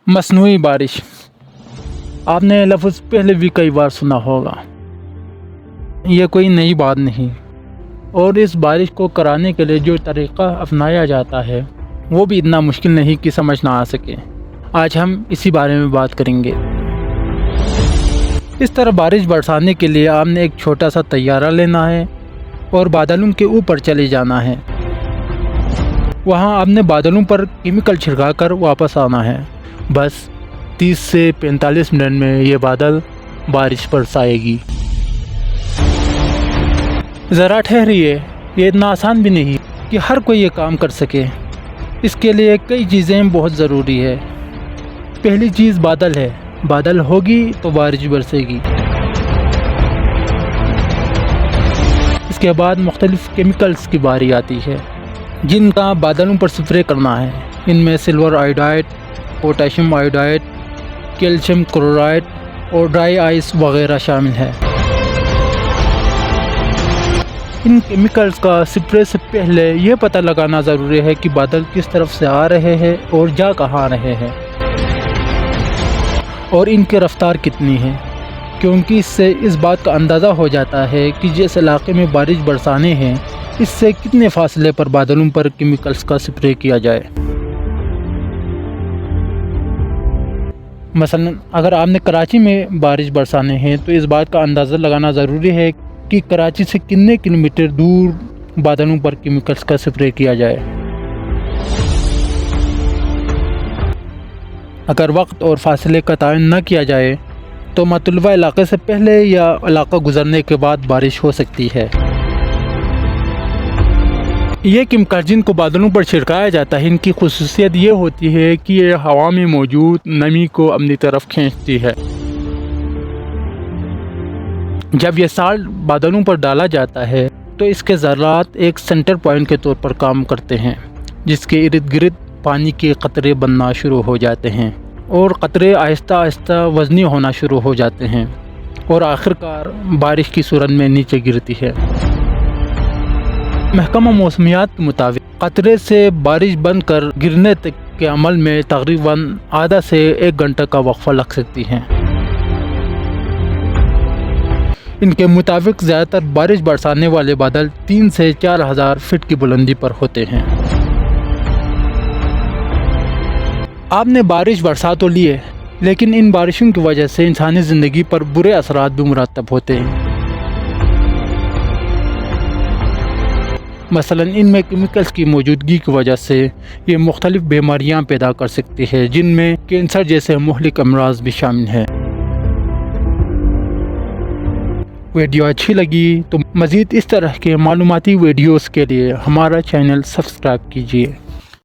मसनूई बारिश। आपने लफ्ज़ पहले भी कई बार सुना होगा, यह कोई नई बात नहीं। और इस बारिश को कराने के लिए जो तरीक़ा अपनाया जाता है वो भी इतना मुश्किल नहीं कि समझ ना आ सके। आज हम इसी बारे में बात करेंगे। इस तरह बारिश बरसाने के लिए आपने एक छोटा सा तैयारा लेना है और बादलों के ऊपर चले जाना है। वहाँ आपने बादलों पर केमिकल छिड़का कर वापस आना है। बस 30 से 45 मिनट में ये बादल बारिश बरसाएगी। ज़रा ठहरिए, ये इतना आसान भी नहीं कि हर कोई ये काम कर सके। इसके लिए कई चीज़ें बहुत ज़रूरी है। पहली चीज़ बादल है। बादल होगी तो बारिश बरसेगी। इसके बाद मुख्तलिफ़ केमिकल्स की बारी आती है जिनका बादलों पर स्प्रे करना है। इनमें silver iodide, potassium iodide, calcium chloride और ड्राई आइस वगैरह शामिल है। इन केमिकल्स का स्प्रे से पहले यह पता लगाना ज़रूरी है कि बादल किस तरफ से आ रहे हैं और जा कहाँ रहे हैं और इनकी रफ्तार कितनी है, क्योंकि इससे इस बात का अंदाज़ा हो जाता है कि जिस इलाके में बारिश बरसाने हैं इससे कितने फासले पर बादलों पर केमिकल्स का स्प्रे किया जाए। मसलन अगर आपने कराची में बारिश बरसाने हैं तो इस बात का अंदाज़ा लगाना ज़रूरी है कि कराची से कितने किलोमीटर दूर बादलों पर केमिकल्स का स्प्रे किया जाए। अगर वक्त और फासले का तयन न किया जाए तो मतलूबा इलाके से पहले या इलाका गुजरने के बाद बारिश हो सकती है। ये केमिकल जिनको बादलों पर छिड़काया जाता है, इनकी खुसूसियत ये होती है कि ये हवा में मौजूद नमी को अपनी तरफ खींचती है। जब ये साल्ट बादलों पर डाला जाता है तो इसके ज़रात एक सेंटर पॉइंट के तौर पर काम करते हैं, जिसके इर्द गिर्द पानी के कतरे बनना शुरू हो जाते हैं और कतरे आहिस्ता आहिस्ता वज़नी होना शुरू हो जाते हैं और आखिरकार बारिश की सूरत में नीचे गिरती है। महकमा मौसमियात के मुताबिक कतरे से बारिश बंद कर गिरने तक के अमल में तकरीबन आधा से 1 घंटा का वक्फा लग सकती है। इनके मुताबिक ज़्यादातर बारिश बरसाने वाले बादल 3 से 4 हज़ार फीट की बुलंदी पर होते हैं। आपने बारिश बरसा तो लिए, लेकिन इन बारिशों की वजह से इंसानी ज़िंदगी पर बुरे असरात भी मुरतब होते हैं। मसलन इनमें केमिकल्स की मौजूदगी की वजह से ये मुख्तलिफ़ बीमारियां पैदा कर सकती है, जिनमें कैंसर जैसे मुहलिक अमराज भी शामिल हैं। वीडियो अच्छी लगी तो मज़ीद इस तरह के मालूमाती वीडियोस के लिए हमारा चैनल सब्सक्राइब कीजिए।